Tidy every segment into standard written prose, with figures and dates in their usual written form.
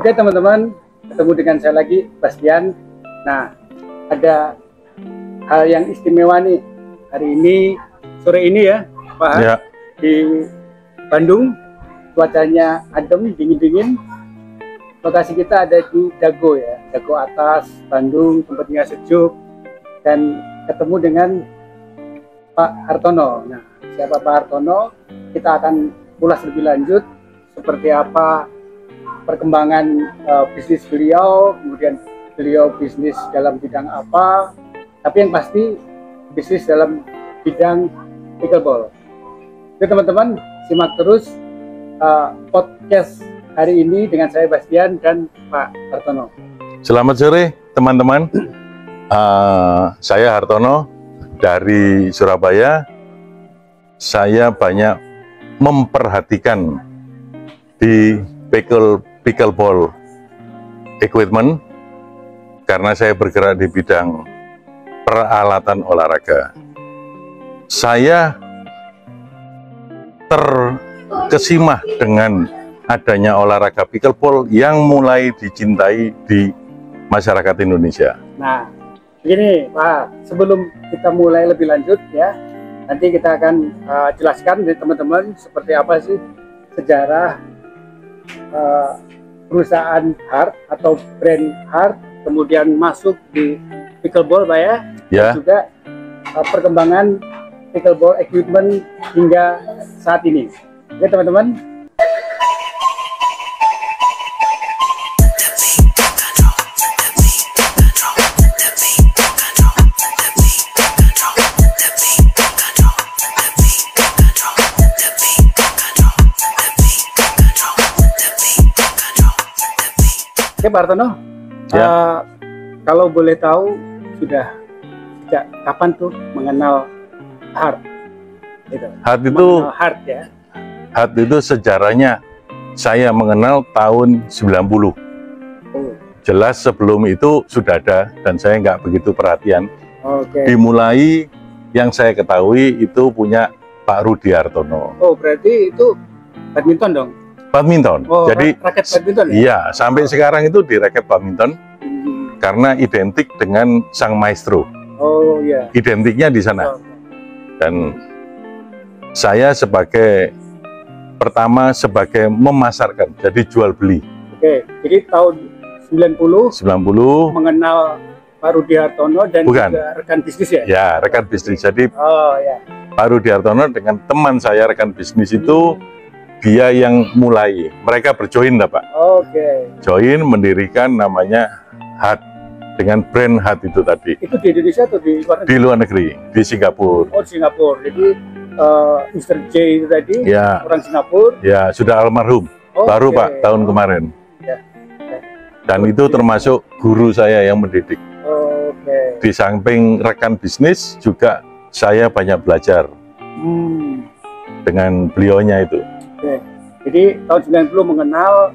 Oke teman-teman, ketemu dengan saya lagi, Bastian. Nah, ada hal yang istimewa nih hari ini, sore ini ya Pak, ya. Di Bandung cuacanya adem, dingin-dingin. Lokasi kita ada di Dago ya, Dago Atas, Bandung, tempatnya sejuk. Dan ketemu dengan Pak Hartono. Nah, siapa Pak Hartono? Kita akan ulas lebih lanjut seperti apa perkembangan bisnis beliau, kemudian beliau bisnis dalam bidang apa, tapi yang pasti bisnis dalam bidang pickleball. Oke teman-teman, simak terus podcast hari ini dengan saya Bastian dan Pak Hartono. Selamat sore teman-teman, saya Hartono dari Surabaya. Saya banyak memperhatikan di pickleball equipment karena saya bergerak di bidang peralatan olahraga. Saya terkesima dengan adanya olahraga pickleball yang mulai dicintai di masyarakat Indonesia. Nah, begini Pak, sebelum kita mulai lebih lanjut ya, nanti kita akan jelaskan dari teman-teman seperti apa sih sejarah perusahaan Hart atau brand Hart kemudian masuk di pickleball Pak ya, dan juga perkembangan pickleball equipment hingga saat ini. Oke teman-teman. Oke Pak Hartono, kalau boleh tahu sudah sejak kapan tuh mengenal Hart? Gitu. Hart itu sejarahnya saya mengenal tahun 90. Jelas sebelum itu sudah ada dan saya nggak begitu perhatian. Dimulai yang saya ketahui itu punya Pak Rudi Hartono. Oh berarti itu badminton dong? Badminton. Jadi raket badminton ya? Iya, sampai sekarang itu di raket badminton karena identik dengan sang maestro. Oh iya. Identiknya di sana. Dan saya pertama sebagai memasarkan, jadi jual beli. Oke, jadi tahun 90 mengenal Pak Rudi Hartono dan juga rekan bisnis ya? Ya, rekan bisnis. Jadi Pak Rudi Hartono dengan teman saya rekan bisnis itu dia yang mulai, mereka berjoin lah Pak. Join mendirikan namanya Hart dengan brand Hart itu tadi. Itu di Indonesia atau di luar negeri? Di luar negeri, di Singapura. Oh Singapura, jadi Mr. J itu tadi orang Singapura. Ya sudah almarhum, baru Pak tahun kemarin. Dan itu termasuk guru saya yang mendidik. Di samping rekan bisnis juga saya banyak belajar dengan beliaunya itu. Jadi tahun 90 mengenal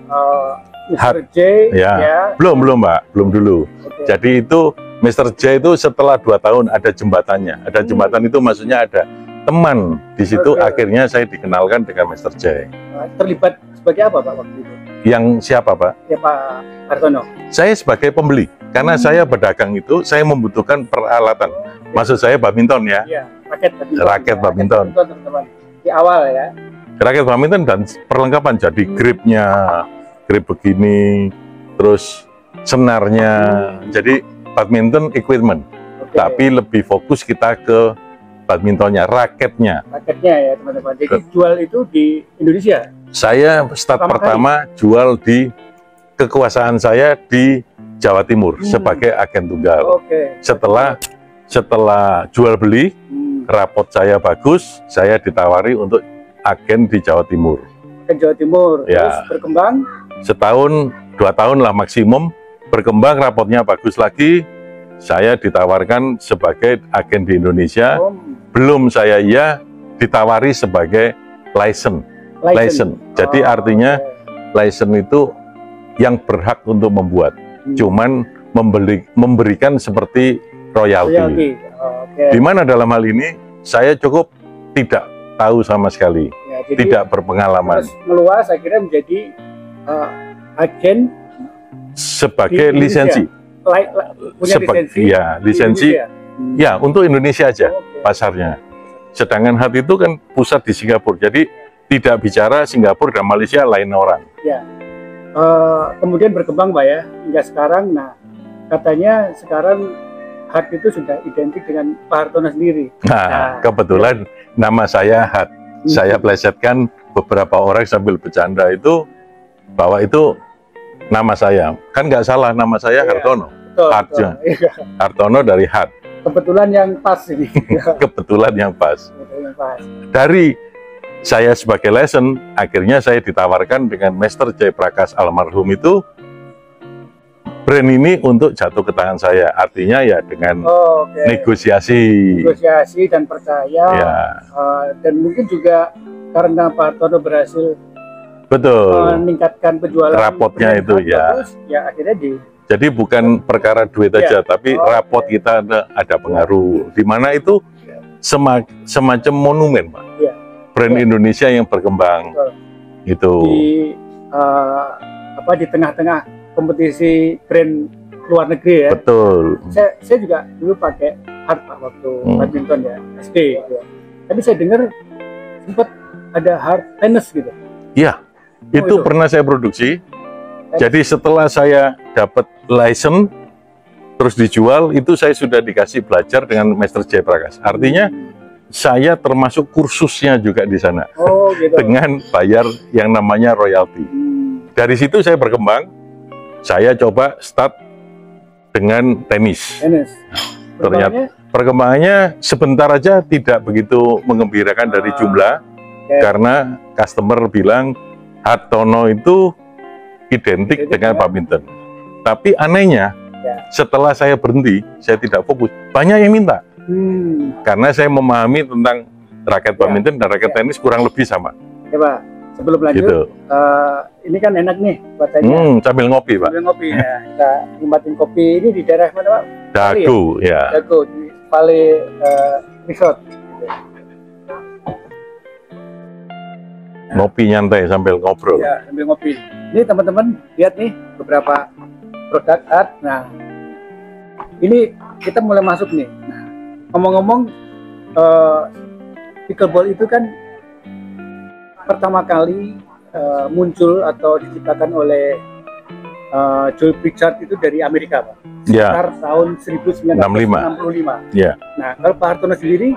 Mr. J ya. Belum Pak, belum dulu. Jadi itu Mr. J itu setelah 2 tahun ada jembatannya. Ada jembatan itu maksudnya ada teman di situ. Akhirnya saya dikenalkan dengan Mr. J. Terlibat sebagai apa Pak waktu itu? Yang siapa Pak? Ya Pak Hartono. Saya sebagai pembeli karena saya berdagang itu saya membutuhkan peralatan. Maksud saya badminton ya. Iya, raket badminton. Raket badminton. Di awal ya. Raket badminton dan perlengkapan, jadi grip begini, terus senarnya, jadi badminton equipment. Tapi lebih fokus kita ke badmintonnya, raketnya. Raketnya ya teman-teman. Jadi jual itu di Indonesia? Saya pertama jual di kekuasaan saya di Jawa Timur sebagai agen tunggal. Setelah jual beli, rapot saya bagus, saya ditawari untuk agen di Jawa Timur. Agen Jawa Timur, terus berkembang? Setahun, 2 tahun lah maksimum, berkembang rapotnya bagus lagi, saya ditawarkan sebagai agen di Indonesia. Belum saya ditawari sebagai license. Jadi artinya license itu yang berhak untuk membuat, cuman memberikan seperti royalti. Di mana dalam hal ini saya cukup tidak tahu sama sekali, tidak berpengalaman. Terus meluas akhirnya menjadi agen sebagai lisensi. Punya lisensi? Ya, lisensi. Ya, untuk Indonesia aja pasarnya. Sedangkan HAT itu kan pusat di Singapura, jadi tidak bicara Singapura dan Malaysia lain orang. Ya. Kemudian berkembang Pak ya, hingga sekarang. Nah, katanya sekarang HAT itu sudah identik dengan Pak Hartono sendiri. Nah, kebetulan nama saya HAT. Saya plesetkan beberapa orang sambil bercanda itu bahwa itu nama saya. Kan nggak salah, nama saya Hartono. Betul. Hartono dari HAT. Kebetulan yang pas ini. Kebetulan yang pas. Dari saya sebagai lesson, akhirnya saya ditawarkan dengan Master Jai Prakash almarhum itu brand ini untuk jatuh ke tangan saya. Artinya ya dengan negosiasi dan percaya. Ya. Dan mungkin juga karena Pak Hartono berhasil meningkatkan penjualan rapotnya itu ya. Ya akhirnya jadi bukan perkara duit aja, tapi rapot kita ada pengaruh. Di mana itu semacam monumen, Pak. Ya. Brand Indonesia yang berkembang. Itu di tengah-tengah kompetisi brand luar negeri ya. Betul. Saya juga dulu pakai HAT Pak waktu badminton ya, SD. Ya. Tapi saya dengar sempat ada HAT tenis gitu. Iya, itu pernah saya produksi. Jadi setelah saya dapat license terus dijual, itu saya sudah dikasih belajar dengan Master Jai Prakash. Artinya saya termasuk kursusnya juga di sana. Gitu. Dengan bayar yang namanya royalti. Dari situ saya berkembang. Saya coba start dengan tenis. Ternyata perkembangannya sebentar aja tidak begitu mengembirakan dari jumlah, karena customer bilang Hartono itu identik dengan badminton. Tapi anehnya, setelah saya berhenti, saya tidak fokus, banyak yang minta. Karena saya memahami tentang raket badminton dan raket tenis kurang lebih sama. Ya Pak, sebelum lanjut, gitu. Ini kan enak nih buatannya. Sambil ngopi Pak. Sambil ngopi ya. Kita nikmatin kopi ini di daerah mana Pak? Dago ya. Dago, di Pale Resort. Ngopi nyantai sambil ngobrol. Ya, sambil ngopi. Ini teman-teman lihat nih beberapa produk HAT. Nah, ini kita mulai masuk nih. Nah, ngomong-ngomong, pickleball itu kan pertama kali muncul atau diciptakan oleh Joel Pritchard itu dari Amerika, Pak. Sekitar tahun 1965. Ya. Nah, kalau Pak Hartono sendiri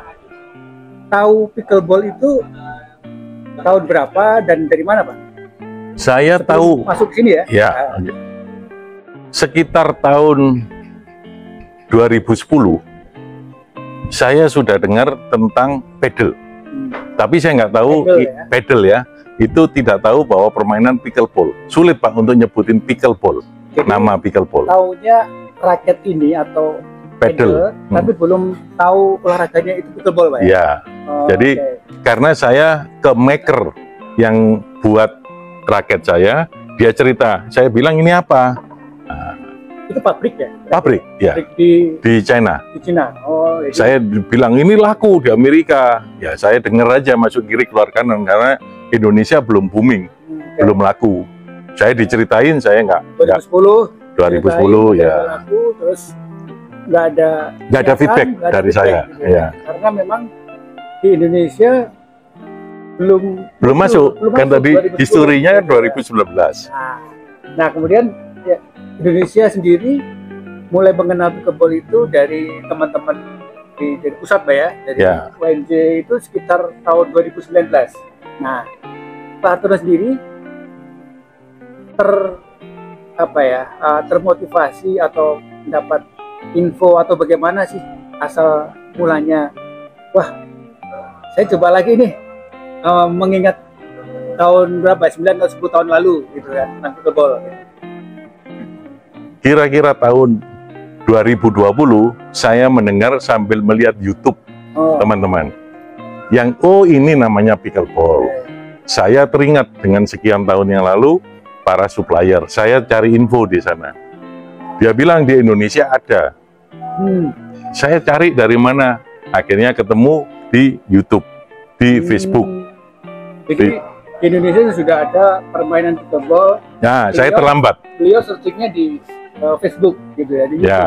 tahu pickleball itu tahun berapa dan dari mana, Pak? Saya tahu masuk sini ya. Ya. Sekitar tahun 2010 saya sudah dengar tentang pedal. Tapi saya nggak tahu pedal ya. Itu tidak tahu bahwa permainan pickleball. Sulit Pak untuk nyebutin pickleball. Jadi, nama pickleball. Taunya raket ini atau pedal, tapi belum tahu olahraganya itu pickleball, Pak ya. Ya. Jadi karena saya ke maker yang buat raket saya, dia cerita, saya bilang ini apa? Nah, itu pabrik ya? Pabrik, ya. Pabrik di China. Di China. Oh, itu. Saya bilang ini laku di Amerika. Ya saya dengar aja masuk kiri keluar kanan karena Indonesia belum booming, belum laku. Saya diceritain, saya nggak. 2010 ya. Laku, terus nggak ada feedback dari saya. Gitu ya. Karena memang di Indonesia belum masuk kan tadi historinya 2019. Nah kemudian ya, Indonesia sendiri mulai mengenal pickleball itu dari teman-teman dari pusat Pak ya, dari UNJ itu sekitar tahun 2019. Nah Pak Hartono sendiri termotivasi atau mendapat info atau bagaimana sih asal mulanya, wah saya coba lagi nih, mengingat tahun berapa, 9 atau 10 tahun lalu gitu kan, tentang pickleball. Kira-kira tahun 2020 saya mendengar sambil melihat YouTube teman-teman yang ini namanya pickleball. Saya teringat dengan sekian tahun yang lalu para supplier, saya cari info di sana. Dia bilang di Indonesia ada. Saya cari dari mana, akhirnya ketemu di YouTube, di Facebook. Jadi di Indonesia sudah ada permainan pickleball. Nah, saya terlambat. Beliau searchingnya di Facebook gitu ya. Di ya.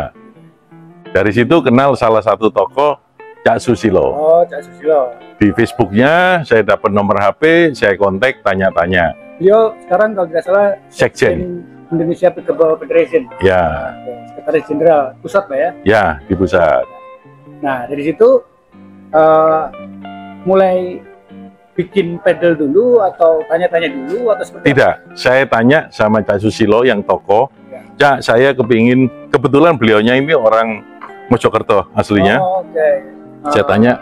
Dari situ kenal salah satu tokoh, Cak Susilo. Oh, Cak Susilo. Di Facebooknya saya dapat nomor HP, saya kontak, tanya-tanya. Beliau sekarang kalau tidak salah Sekjen Indonesia Pickleball Federation. Ya. Sekretaris Jenderal pusat Pak ya? Ya, di pusat. Nah, dari situ mulai bikin pedal dulu atau tanya-tanya dulu atau seperti Tidak, saya tanya sama Cak Susilo yang tokoh. Cak, saya kepingin, kebetulan beliaunya ini orang Mojokerto aslinya. Oh, okay. Saya tanya,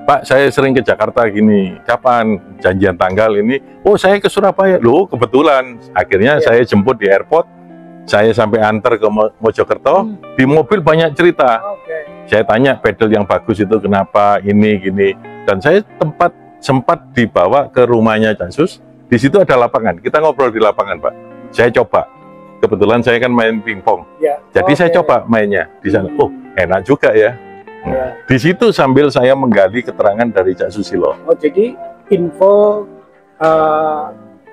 Pak, saya sering ke Jakarta gini, kapan janjian tanggal ini? Oh, saya ke Surabaya. Loh, kebetulan. Akhirnya saya jemput di airport, saya sampai antar ke Mojokerto, di mobil banyak cerita. Saya tanya, pedal yang bagus itu kenapa, ini, gini. Dan saya sempat dibawa ke rumahnya Casus. Di situ ada lapangan, kita ngobrol di lapangan, Pak. Saya coba. Kebetulan saya kan main pingpong. Jadi saya coba mainnya di sana. Oh, enak juga ya. Di situ sambil saya menggali keterangan dari Cak Susilo. Oh, jadi info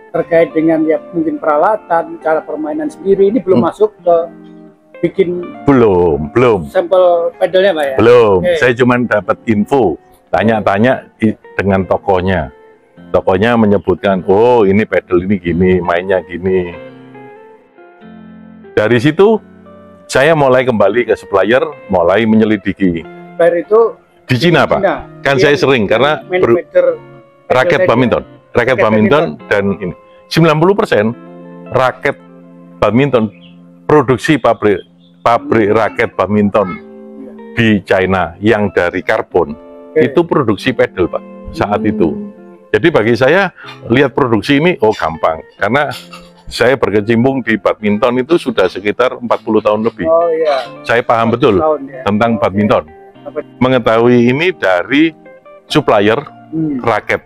terkait dengan ya mungkin peralatan, cara permainan sendiri ini belum masuk ke bikin belum sampel pedalnya Pak ya? Belum. Saya cuma dapat info, tanya-tanya dengan tokonya. Tokonya menyebutkan, oh ini pedal ini gini, mainnya gini. Dari situ saya mulai kembali ke supplier, mulai menyelidiki. Supplier itu di Cina, Pak. Kan saya sering karena raket badminton, dan ini 90% raket badminton produksi pabrik raket badminton di China yang dari karbon itu produksi pedal, Pak, saat itu. Jadi bagi saya lihat produksi ini gampang karena saya berkecimpung di badminton itu sudah sekitar 40 tahun lebih. Oh, iya. Saya paham betul tentang badminton. Mengetahui ini dari supplier raket.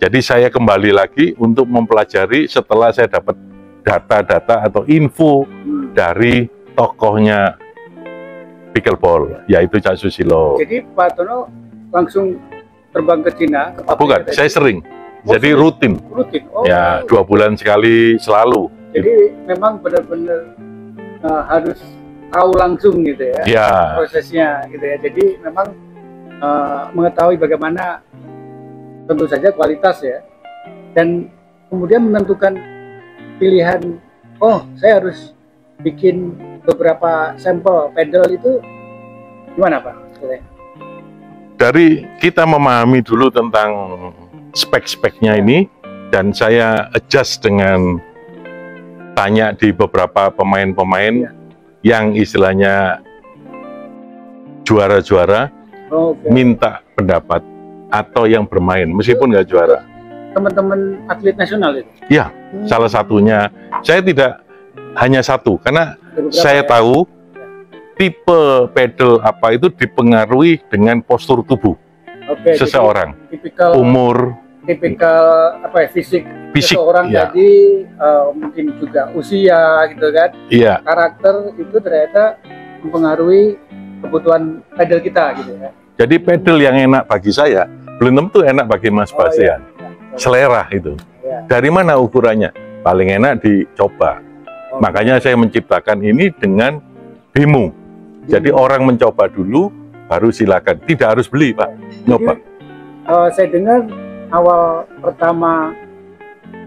Jadi saya kembali lagi untuk mempelajari setelah saya dapat data-data atau info dari tokohnya pickleball, yaitu Cak Susilo. Jadi Pak Tono langsung terbang ke Cina? Bukan, saya sering. Jadi rutin. Ya, 2 bulan sekali selalu. Jadi memang benar-benar harus tahu langsung gitu ya, prosesnya gitu ya. Jadi memang mengetahui bagaimana tentu saja kualitas ya, dan kemudian menentukan pilihan. Oh, saya harus bikin beberapa sampel pedal itu gimana Pak? Dari kita memahami dulu tentang spek-speknya ini, dan saya adjust dengan tanya di beberapa pemain-pemain yang istilahnya juara-juara, minta pendapat atau yang bermain meskipun nggak juara. Teman-teman atlet nasional itu? Ya, salah satunya. Saya tidak hanya satu, karena saya tahu tipe pedal apa itu dipengaruhi dengan postur tubuh seseorang, umur, fisik seseorang, ya. Jadi mungkin juga usia gitu kan. Iya. Karakter itu ternyata mempengaruhi kebutuhan pedal kita gitu ya. Jadi pedal yang enak bagi saya belum tentu enak bagi Mas Bastian. Selera itu. Dari mana ukurannya? Paling enak dicoba. Makanya saya menciptakan ini dengan demo. Jadi orang mencoba dulu, baru silakan. Tidak harus beli, Pak. Nyoba. Saya dengar awal pertama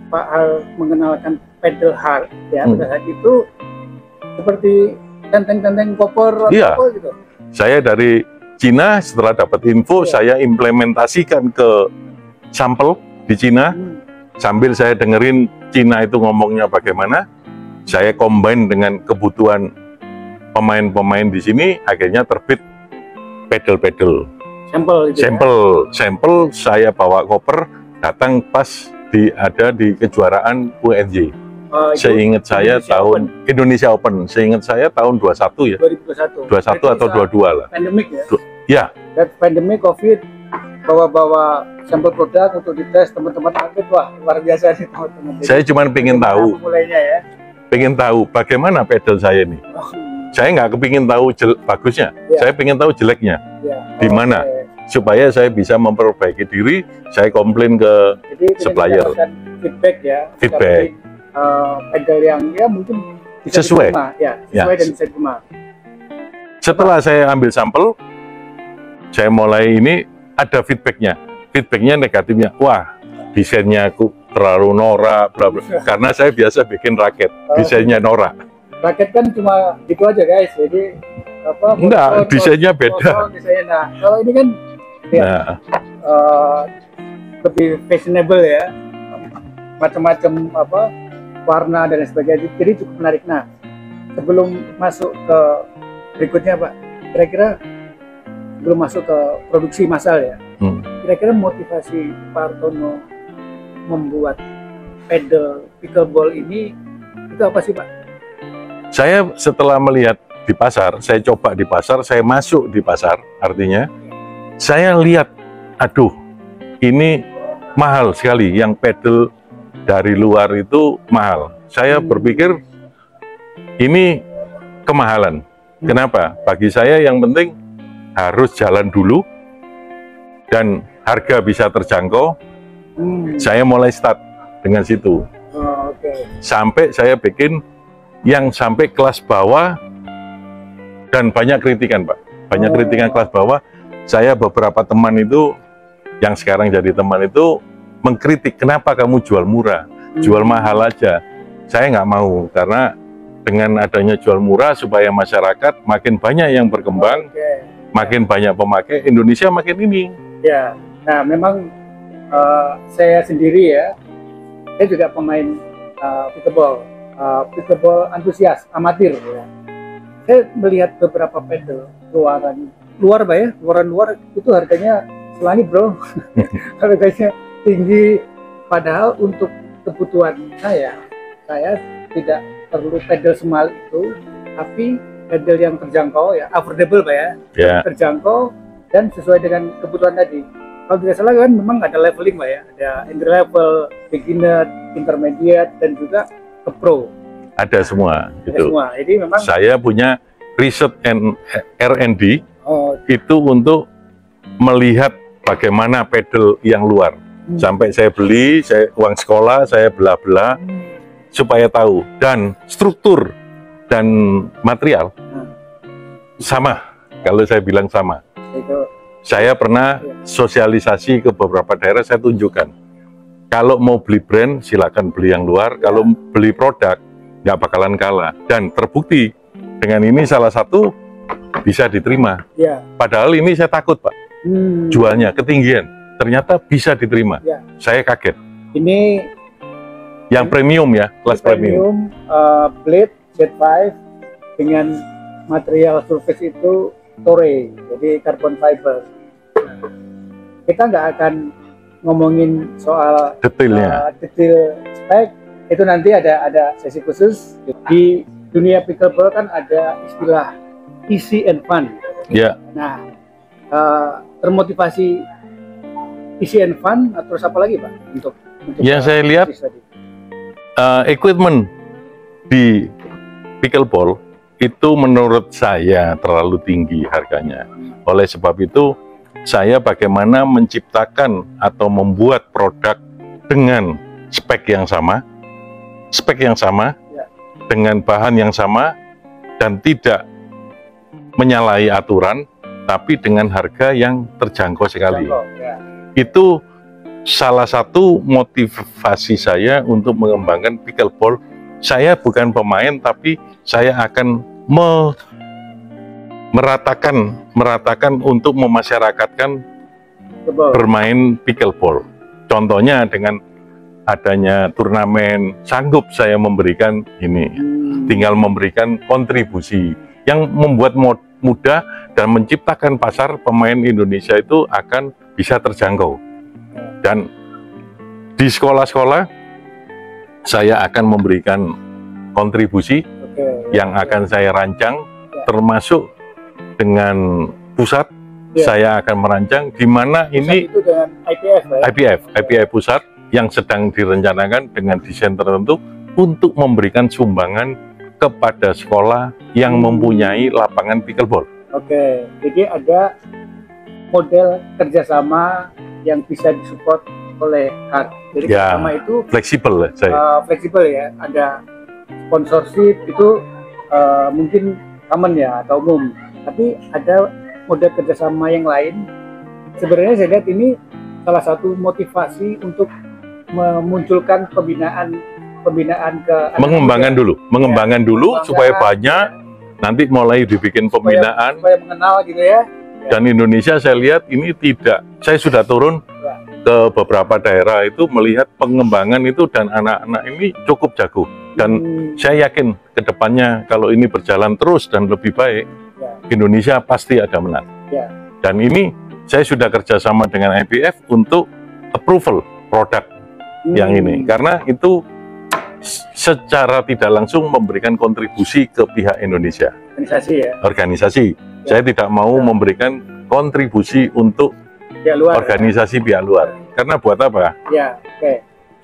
Pak Al mengenalkan pedal hard ya, pada saat itu seperti tenteng-tenteng koper atau apa gitu. Saya dari Cina, setelah dapat info, saya implementasikan ke sampel di Cina, sambil saya dengerin Cina itu ngomongnya bagaimana, saya combine dengan kebutuhan pemain-pemain di sini, akhirnya terbit pedal-pedal. Sampel saya bawa koper, datang pas ada di kejuaraan UNJ. Seingat saya tahun Open. Indonesia Open, seingat saya tahun 21 ya. 2021 atau 22 lah. Pandemik ya? Ya. Dan pandemik COVID, bawa-bawa sampel produk untuk dites teman-teman atlet, wah luar biasa sih teman-teman. Saya cuma pengen tahu. Mulainya ya. Pengen tahu bagaimana pedal saya ini. Saya nggak kepingin tahu bagusnya, saya pengen tahu jeleknya. Di mana. supaya saya bisa memperbaiki diri. Saya komplain ke supplier. Feedback ya. Feedback. Pedal yang ya mungkin bisa sesuai. Diterima, ya, sesuai dan bisa diterima. Setelah saya ambil sampel, saya mulai ini ada feedbacknya. Feedbacknya negatifnya, wah desainnya aku terlalu norak, bla bla. Karena saya biasa bikin raket, desainnya norak. Raket kan cuma gitu aja guys, jadi apa? Enggak, desainnya beda. Desainnya. Nah, kalau ini kan ya, lebih fashionable ya, macam-macam apa warna dan sebagainya, jadi cukup menarik. Nah, sebelum masuk ke berikutnya Pak, kira-kira belum masuk ke produksi massal ya, kira-kira motivasi Pak Hartono membuat pedal pickleball ini itu apa sih Pak? Saya setelah melihat di pasar, saya coba di pasar, saya masuk di pasar, artinya saya lihat, aduh, ini mahal sekali, yang pedal dari luar itu mahal. Saya berpikir ini kemahalan. Kenapa? Bagi saya yang penting harus jalan dulu dan harga bisa terjangkau. Saya mulai start dengan situ. Sampai saya bikin yang sampai kelas bawah dan banyak kritikan Pak. Banyak kritikan kelas bawah. Saya beberapa teman itu yang sekarang jadi teman itu mengkritik, kenapa kamu jual murah, jual mahal aja. Saya nggak mau, karena dengan adanya jual murah supaya masyarakat makin banyak yang berkembang, makin banyak pemakai, Indonesia makin ini. Ya, nah memang saya sendiri ya, saya juga pemain pickleball antusias, amatir ya. Saya melihat beberapa pedal luar Pak ya, luar itu harganya selangit bro. Harganya tinggi, padahal untuk kebutuhan saya tidak perlu pedal semahal itu, tapi pedal yang terjangkau ya, affordable Pak ya, terjangkau dan sesuai dengan kebutuhan tadi. Kalau tidak salah kan memang ada leveling Pak ya, ada entry level, beginner, intermediate, dan juga ke pro. Ada semua. Ada semua. Jadi memang saya punya riset R&D itu untuk melihat bagaimana pedal yang luar. Sampai saya beli, uang sekolah saya belah-belah supaya tahu, dan struktur dan material sama. Kalau saya bilang sama, saya pernah sosialisasi ke beberapa daerah, saya tunjukkan kalau mau beli brand silakan beli yang luar, kalau beli produk nggak bakalan kalah, dan terbukti dengan ini salah satu bisa diterima. Padahal ini saya takut Pak, jualnya ketinggian, ternyata bisa diterima. Saya kaget. Ini yang premium ya, kelas premium. Blade Z5 dengan material surface itu Toray, jadi carbon fiber. Kita nggak akan ngomongin soal detailnya, detail spek, itu nanti ada sesi khusus. Di dunia pickleball kan ada istilah easy and fun. Nah, termotivasi easy and fun, terus apa lagi Pak untuk yang saya lihat equipment di pickleball itu menurut saya terlalu tinggi harganya. Oleh sebab itu saya bagaimana menciptakan atau membuat produk dengan spek yang sama dengan bahan yang sama, dan tidak menyalahi aturan, tapi dengan harga yang terjangkau sekali. Itu salah satu motivasi saya untuk mengembangkan pickleball. Saya bukan pemain, tapi saya akan meratakan untuk memasyarakatkan bermain pickleball. Contohnya dengan adanya turnamen, sanggup saya memberikan ini, tinggal memberikan kontribusi yang membuat mudah dan menciptakan pasar pemain Indonesia itu akan bisa terjangkau. Dan di sekolah-sekolah saya akan memberikan kontribusi yang akan saya rancang, termasuk dengan pusat saya akan merancang di mana ini itu dengan IPF pusat yang sedang direncanakan dengan desain tertentu untuk memberikan sumbangan kepada sekolah yang mempunyai lapangan pickleball. Jadi ada model kerjasama yang bisa disupport oleh HART. Jadi kerjasama itu fleksibel, fleksibel ya. Ada sponsorship itu mungkin common ya atau umum, tapi ada model kerjasama yang lain. Sebenarnya saya lihat ini salah satu motivasi untuk memunculkan pembinaan ke mengembangkan dulu supaya banyak, nanti mulai dibikin pembinaan supaya mengenal gitu ya. Dan Indonesia saya lihat ini tidak, saya sudah turun ke beberapa daerah itu melihat pengembangan itu, dan anak-anak ini cukup jago, dan saya yakin kedepannya kalau ini berjalan terus dan lebih baik, Indonesia pasti ada menang. Dan ini saya sudah kerjasama dengan IBF untuk approval produk yang ini, karena itu secara tidak langsung memberikan kontribusi ke pihak Indonesia. Organisasi. Saya tidak mau memberikan kontribusi untuk pihak luar, organisasi pihak luar. Karena buat apa?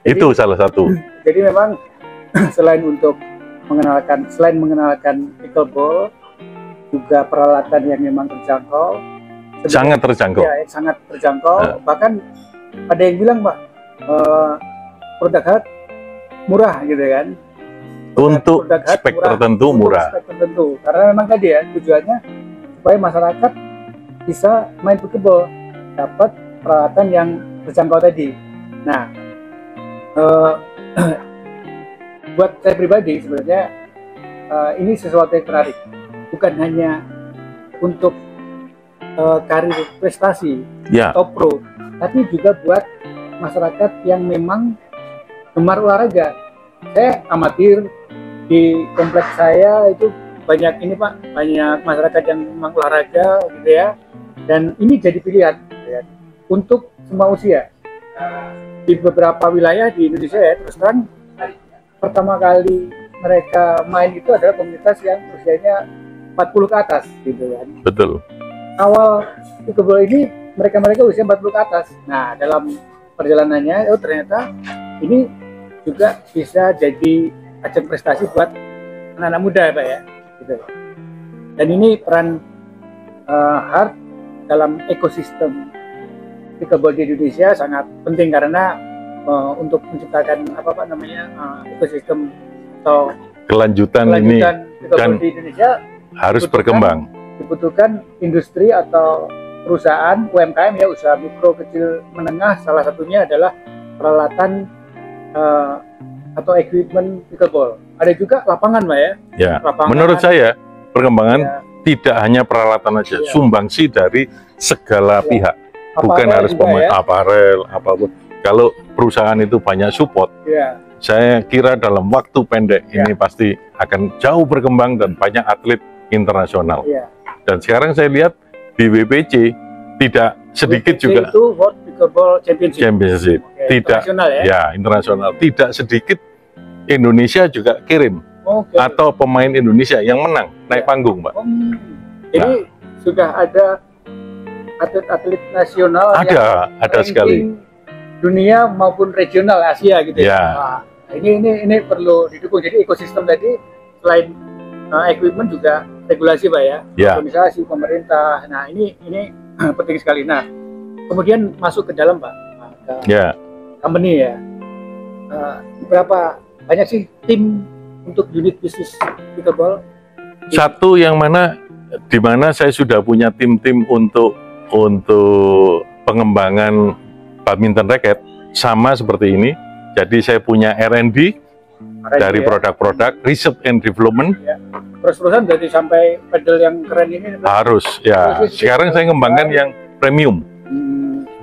Itu salah satu. Jadi memang selain mengenalkan pickleball, juga peralatan yang memang terjangkau. Sangat terjangkau. Ya, sangat terjangkau. Bahkan ada yang bilang, Pak, produk HART murah gitu kan. Untuk spek tertentu murah. Karena memang tadi ya tujuannya supaya masyarakat bisa main pickleball, dapat peralatan yang terjangkau tadi. Nah, buat saya pribadi sebenarnya ini sesuatu yang menarik, bukan hanya untuk karir prestasi atau pro, tapi juga buat masyarakat yang memang gemar olahraga. Saya amatir di kompleks saya itu banyak ini Pak, banyak masyarakat yang memang olahraga gitu ya, dan ini jadi pilihan ya, untuk semua usia. Di beberapa wilayah di Indonesia ya, terus terang pertama kali mereka main itu adalah komunitas yang usianya 40 ke atas gitu kan. Betul. Awal pickleball ini mereka usia 40 ke atas. Nah, dalam perjalanannya ternyata ini juga bisa jadi ajang prestasi buat anak-anak muda Pak ya. Gitu. Dan ini peran HART dalam ekosistem pickleball di Indonesia sangat penting, karena untuk menciptakan ekosistem atau kelanjutan ini pickleball di Indonesia harus berkembang. Dibutuhkan industri atau perusahaan UMKM ya, usaha mikro kecil menengah, salah satunya adalah peralatan atau equipment pickleball. Ada juga lapangan, Pak ya. Lapangan, menurut saya perkembangan tidak hanya peralatan aja, sumbangsi dari segala pihak, bukan harus pemain aparel apapun. Kalau perusahaan itu banyak support, saya kira dalam waktu pendek ini pasti akan jauh berkembang dan banyak atlet internasional. Dan sekarang saya lihat di WPC tidak sedikit juga itu World Pickleball Championship. Tidak internasional, tidak sedikit Indonesia juga kirim atau pemain Indonesia yang menang naik panggung, Pak. Jadi sudah ada atlet-atlet nasional ada sekali, dunia maupun regional Asia gitu ya. Nah, ini perlu didukung. Jadi ekosistem tadi selain equipment juga regulasi Pak ya, organisasi pemerintah. Nah ini penting sekali. Nah kemudian masuk ke dalam Pak, company ya. Berapa banyak sih tim untuk unit bisnis pickleball? Satu yang di mana saya sudah punya tim-tim untuk pengembangan badminton racket sama seperti ini. Jadi saya punya R&D dari produk-produk, research and development. Terus-terusan jadi sampai pedal yang keren ini harus ya. Sekarang saya ngembangkan yang premium,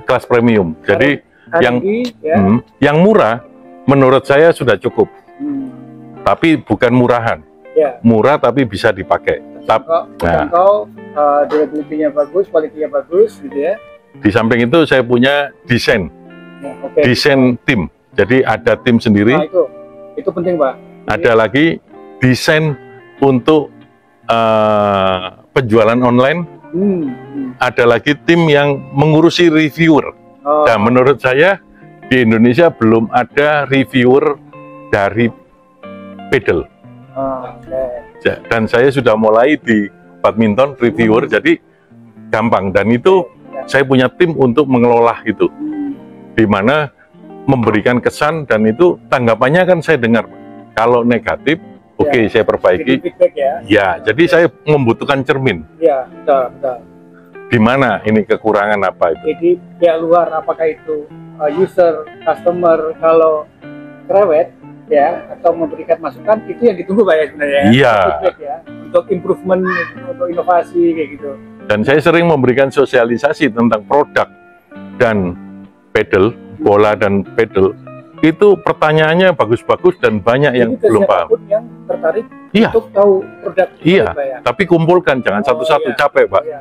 kelas premium. Jadi yang murah menurut saya sudah cukup, tapi bukan murahan, murah tapi bisa dipakai. Terjangkau, durability-nya bagus, kualitinya bagus, gitu ya. Di samping itu saya punya desain, desain tim. Jadi ada tim sendiri. Nah, itu penting Pak. Ada lagi desain untuk penjualan online. Ada lagi tim yang mengurusi reviewer. Dan menurut saya di Indonesia belum ada reviewer dari pedal. Dan saya sudah mulai di badminton reviewer, jadi gampang. Dan itu Saya punya tim untuk mengelola itu, di mana memberikan kesan dan itu tanggapannya kan saya dengar. Kalau negatif, oke, saya perbaiki. Ya, jadi saya membutuhkan cermin. Ya, betul. Di mana ini kekurangan apa itu? Jadi pihak luar, apakah itu user, customer, kalau cerewet ya atau memberikan masukan, itu yang ditunggu Pak ya sebenarnya. Iya. Ya, untuk improvement, untuk inovasi kayak gitu. Dan saya sering memberikan sosialisasi tentang produk dan pedal, bola dan pedal. Itu pertanyaannya bagus-bagus dan banyak yang belum paham. Yang tertarik iya. Untuk tahu produk. Iya. Pak, ya? Tapi kumpulkan, jangan satu-satu, capek Pak. Iya.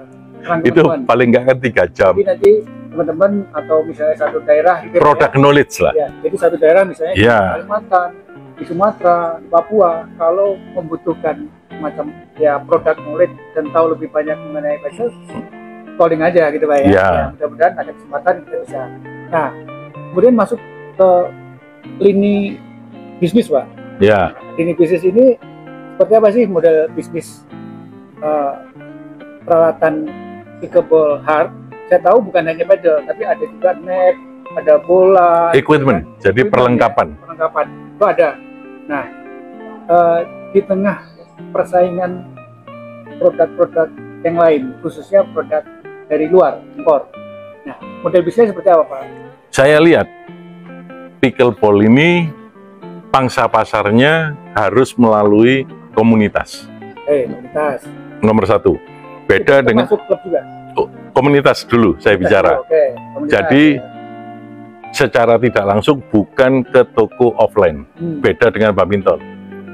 Itu paling nggak kan 3 jam. Jadi nanti teman-teman atau misalnya satu daerah gitu produk knowledge lah. Ya, jadi satu daerah misalnya di ya. Kalimantan, di Sumatera, di Papua, kalau membutuhkan macam ya produk knowledge dan tahu lebih banyak mengenai fashion, calling aja gitu Pak ya. Ya. Mudah-mudahan ada kesempatan kita bisa. Nah, kemudian masuk ke lini bisnis Pak. Ya. Lini bisnis ini seperti apa sih model bisnis peralatan pickable hard? Saya tahu bukan hanya pedal, tapi ada juga net, ada bola, equipment, gitu kan? Jadi perlengkapan. Ya, perlengkapan itu ada. Nah, di tengah persaingan produk-produk yang lain, khususnya produk dari luar, impor. Nah, model bisnisnya seperti apa Pak? Saya lihat pickleball ini pangsa pasarnya harus melalui komunitas. Komunitas. Nomor 1. Beda dengan masuk klub juga. Komunitas dulu saya bicara. Jadi secara tidak langsung bukan ke toko offline. Beda dengan badminton.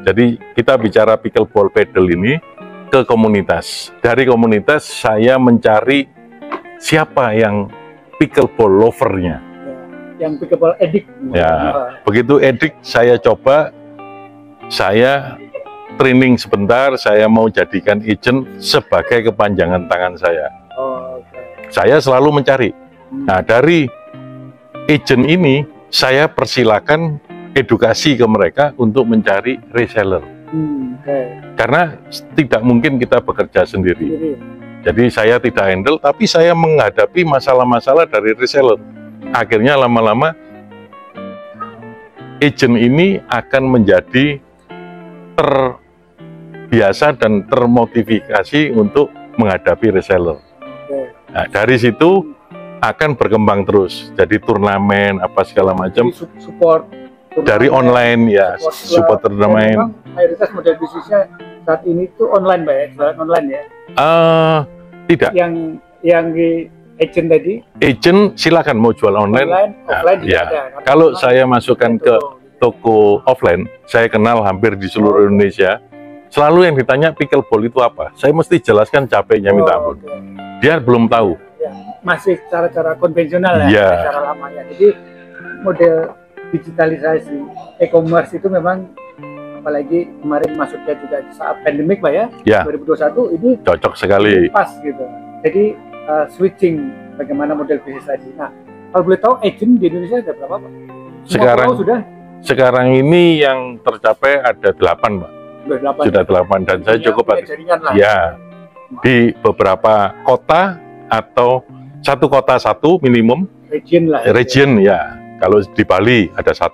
Jadi kita bicara pickleball pedal ini ke komunitas. Dari komunitas saya mencari siapa yang pickleball lovernya. Yang pickleball addict. Ya, begitu addict saya coba, saya training sebentar, saya mau jadikan agent sebagai kepanjangan tangan saya. Saya selalu mencari. Nah, dari agent ini saya persilakan edukasi ke mereka untuk mencari reseller. Karena tidak mungkin kita bekerja sendiri. Jadi saya tidak handle, tapi saya menghadapi masalah-masalah dari reseller. Akhirnya lama-lama agent ini akan menjadi terbiasa dan termotivasi untuk menghadapi reseller. Nah, dari situ akan berkembang terus. Jadi turnamen apa segala macam. Support dari online ya, support turnamen. Mayoritas model bisnisnya saat ini itu online Pak ya, jualan online ya? Tidak. Yang di agent tadi? Agent silakan mau jual online. Offline juga ya. ada. Kalau saya masukkan ke toko offline, saya kenal hampir di seluruh Indonesia. Selalu yang ditanya pickleball itu apa? Saya mesti jelaskan capeknya minta ampun. Dia belum tahu. Ya, masih cara-cara konvensional ya, cara lama ya. Jadi model digitalisasi e-commerce itu memang apalagi kemarin masuknya juga saat pandemik Pak ya, 2021 ini cocok sekali. Pas gitu. Jadi switching bagaimana model bisnis tadi. Nah, kalau boleh tahu agent di Indonesia ada berapa Pak? Sekarang ini yang tercapai ada 8 Pak. Sudah 8 dan saya cukup ya di beberapa kota atau satu kota satu minimum region lah. Region ya. Kalau di Bali ada 1,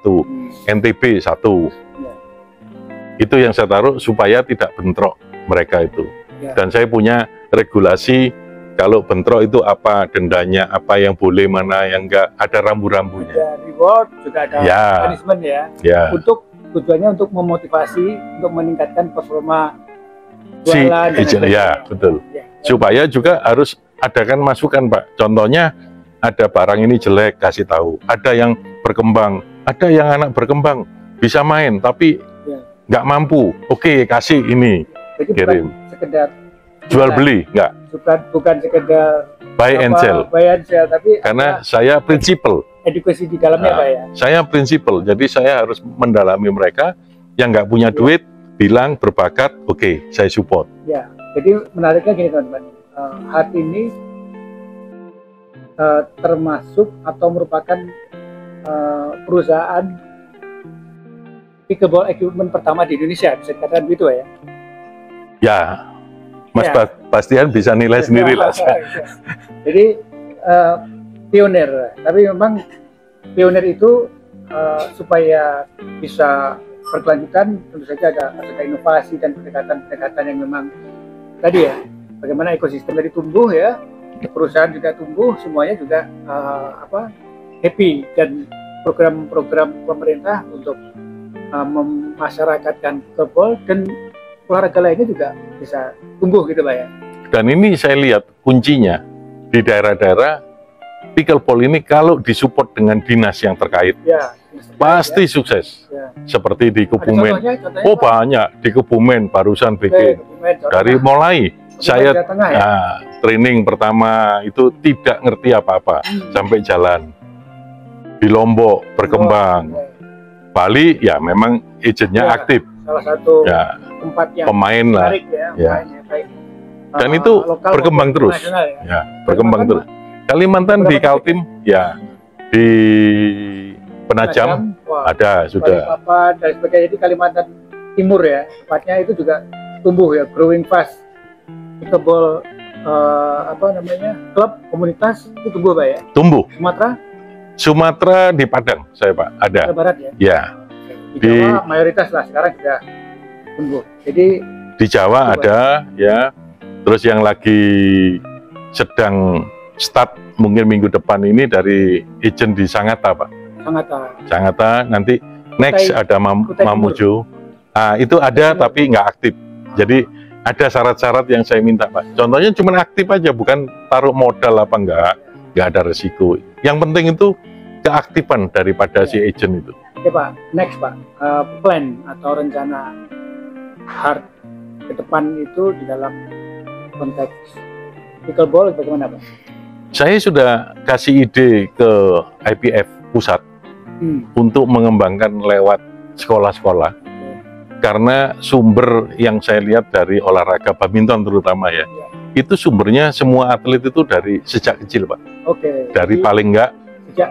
NTB 1. Itu yang saya taruh supaya tidak bentrok mereka itu. Dan saya punya regulasi kalau bentrok itu apa dendanya, apa yang boleh, mana yang enggak, ada rambu-rambunya. Ada reward, juga ada punishment ya. Untuk tujuannya untuk memotivasi, untuk meningkatkan performa jualan. Betul. Supaya juga harus adakan masukan Pak. Contohnya ada barang ini jelek, kasih tahu. Ada yang berkembang, ada yang anak berkembang bisa main tapi nggak mampu. Oke, kasih ini. Jadi kirim. Bukan sekedar jual beli, nggak. Bukan sekedar buy and sell. Tapi karena saya prinsipal. Edukasi di dalamnya Pak ya. Saya prinsipal, jadi saya harus mendalami mereka yang nggak punya duit, bilang berbakat, oke, saya support. Ya, jadi menariknya gini teman-teman, hard ini termasuk atau merupakan perusahaan pickleball equipment pertama di Indonesia, bisa dikatakan begitu ya? Ya, Mas Bastian bisa nilai sendiri lah. Jadi pionir. Tapi memang pionir itu supaya bisa berkelanjutan, tentu saja ada inovasi dan pendekatan yang memang tadi ya, bagaimana ekosistem dari tumbuh ya, perusahaan juga tumbuh, semuanya juga happy, dan program-program pemerintah untuk memasyarakatkan pickleball dan olahraga lainnya juga bisa tumbuh gitu Pak ya. Dan ini saya lihat kuncinya di daerah-daerah pickleball ini kalau disupport dengan dinas yang terkait, ya, pasti sukses. Ya. Seperti di Kebumen. Contohnya, Oh banyak di Kebumen barusan bikin. Dari mulai saya training pertama itu tidak ngerti apa-apa sampai jalan. Di Lombok berkembang. Bali ya memang agentnya aktif. Salah satu tempat yang pemain menarik lah. Dan itu berkembang terus. Ya, berkembang terus. Kalimantan di Kaltim ya, di Penajam ada sudah. Balikpapan dan sebagainya. Di Kalimantan Timur ya, tepatnya itu juga tumbuh ya, growing fast. Pickleball klub komunitas itu tumbuh Pak ya. Tumbuh. Sumatera di Padang saya Pak ada. Barat ya. Ya. Di Jawa mayoritas lah sekarang sudah tumbuh. Jadi di Jawa ada ya. Terus yang lagi sedang start mungkin minggu depan ini dari agent di Sangatta Pak. Sangatta nanti next ada Mamuju. Itu ada tapi nggak aktif. Jadi ada syarat-syarat yang saya minta Pak. Contohnya cuma aktif aja, bukan taruh modal apa nggak ada resiko. Yang penting itu keaktifan daripada si agent itu. Oke Pak, next Pak, plan atau rencana hard ke depan itu di dalam konteks pickleball bagaimana Pak? Saya sudah kasih ide ke IPF pusat untuk mengembangkan lewat sekolah-sekolah. Karena sumber yang saya lihat dari olahraga badminton terutama ya, itu sumbernya semua atlet itu dari sejak kecil Pak. Dari paling enggak sejak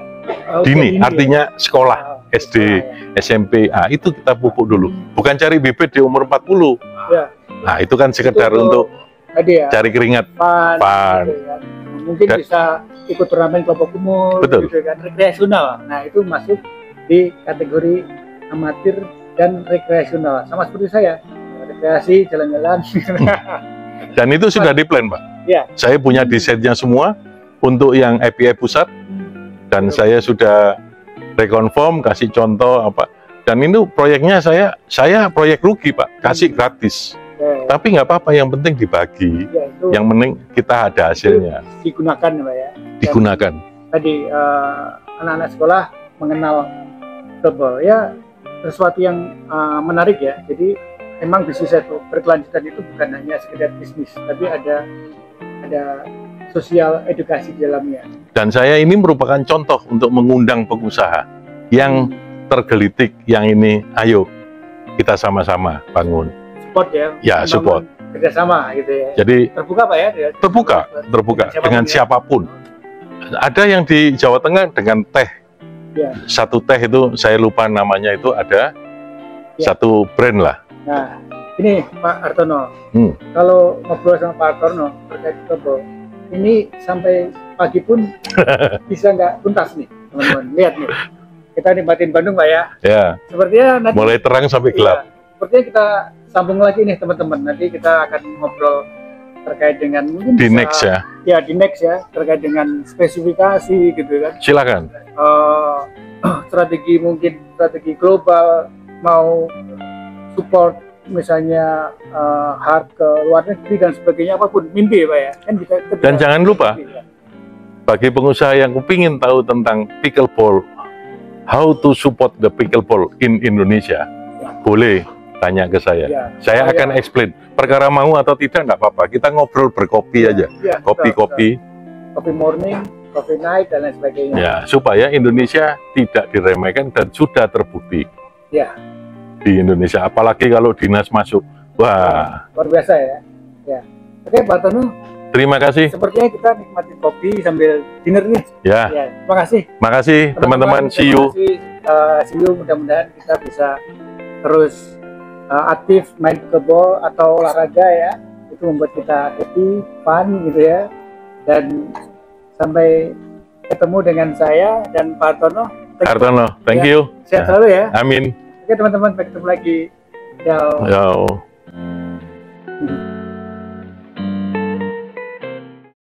dini, artinya sekolah, SD, SMP, itu kita pupuk dulu. Bukan cari bibit di umur 40. Nah itu kan sekedar untuk cari keringat, fun. Gitu, kan. Mungkin bisa ikut turnamen kelompok umur, gitu kan, rekreasional. Nah itu masuk di kategori amatir dan rekreasional, sama seperti saya, rekreasi, jalan-jalan. Dan itu sudah di plan Pak. Ya. Saya punya desainnya semua untuk yang IPF pusat, dan saya sudah rekonfirm, kasih contoh apa. Dan itu proyeknya saya proyek rugi Pak, kasih gratis. Tapi nggak apa-apa, yang penting dibagi, yang penting kita ada hasilnya. Digunakan Pak ya. Digunakan. Tadi anak-anak sekolah mengenal pickleball ya, sesuatu yang menarik ya. Jadi memang bisnis itu berkelanjutan itu bukan hanya sekedar bisnis, tapi ada sosial edukasi di dalamnya. Dan saya ini merupakan contoh untuk mengundang pengusaha yang tergelitik, yang ini ayo kita sama-sama bangun. Support ya. Ya, support. Kerjasama gitu ya. Jadi terbuka Pak ya? Terbuka dengan siapapun. Ada yang di Jawa Tengah dengan teh. Ya. Satu teh itu saya lupa namanya, itu ada satu brand lah. Nah ini Pak Artono, kalau ngobrol sama Pak Artono terkait pickleball ini sampai pagi pun bisa nggak tuntas nih teman-teman. Lihat nih, kita nikmatin Bandung Pak ya. Ya. Sepertinya nanti mulai terang sampai gelap. Sepertinya kita sambung lagi nih teman-teman. Nanti kita akan ngobrol terkait dengan mungkin di next ya. Ya di next ya, terkait dengan spesifikasi gitu kan. Silakan. Strategi global, mau support misalnya hard ke luar negeri dan sebagainya, apapun mimpi Pak ya. Kan kita dan jangan lupa mimpi, ya. Bagi pengusaha yang kepingin tahu tentang pickleball, how to support the pickleball in Indonesia, boleh tanya ke saya. Saya akan explain. Perkara mau atau tidak nggak apa-apa. Kita ngobrol berkopi aja. Kopi morning, coffee night dan lain sebagainya. Ya, supaya Indonesia tidak diremehkan dan sudah terbukti. Ya. Di Indonesia, apalagi kalau dinas masuk. Wah. Luar biasa ya. Ya. Oke, Pak Artono. Terima kasih. Sepertinya kita nikmati kopi sambil dinner nih. Ya. Terima kasih. Makasih teman-teman. See you. See you. Mudah-mudahan kita bisa terus aktif main pickleball atau olahraga ya. Itu membuat kita happy, fun gitu ya. Dan Sampai ketemu dengan saya dan Pak Hartono. Hartono, thank you. Sehat selalu ya. Amin. Oke teman-teman, sampai ketemu lagi. Ciao. Yo.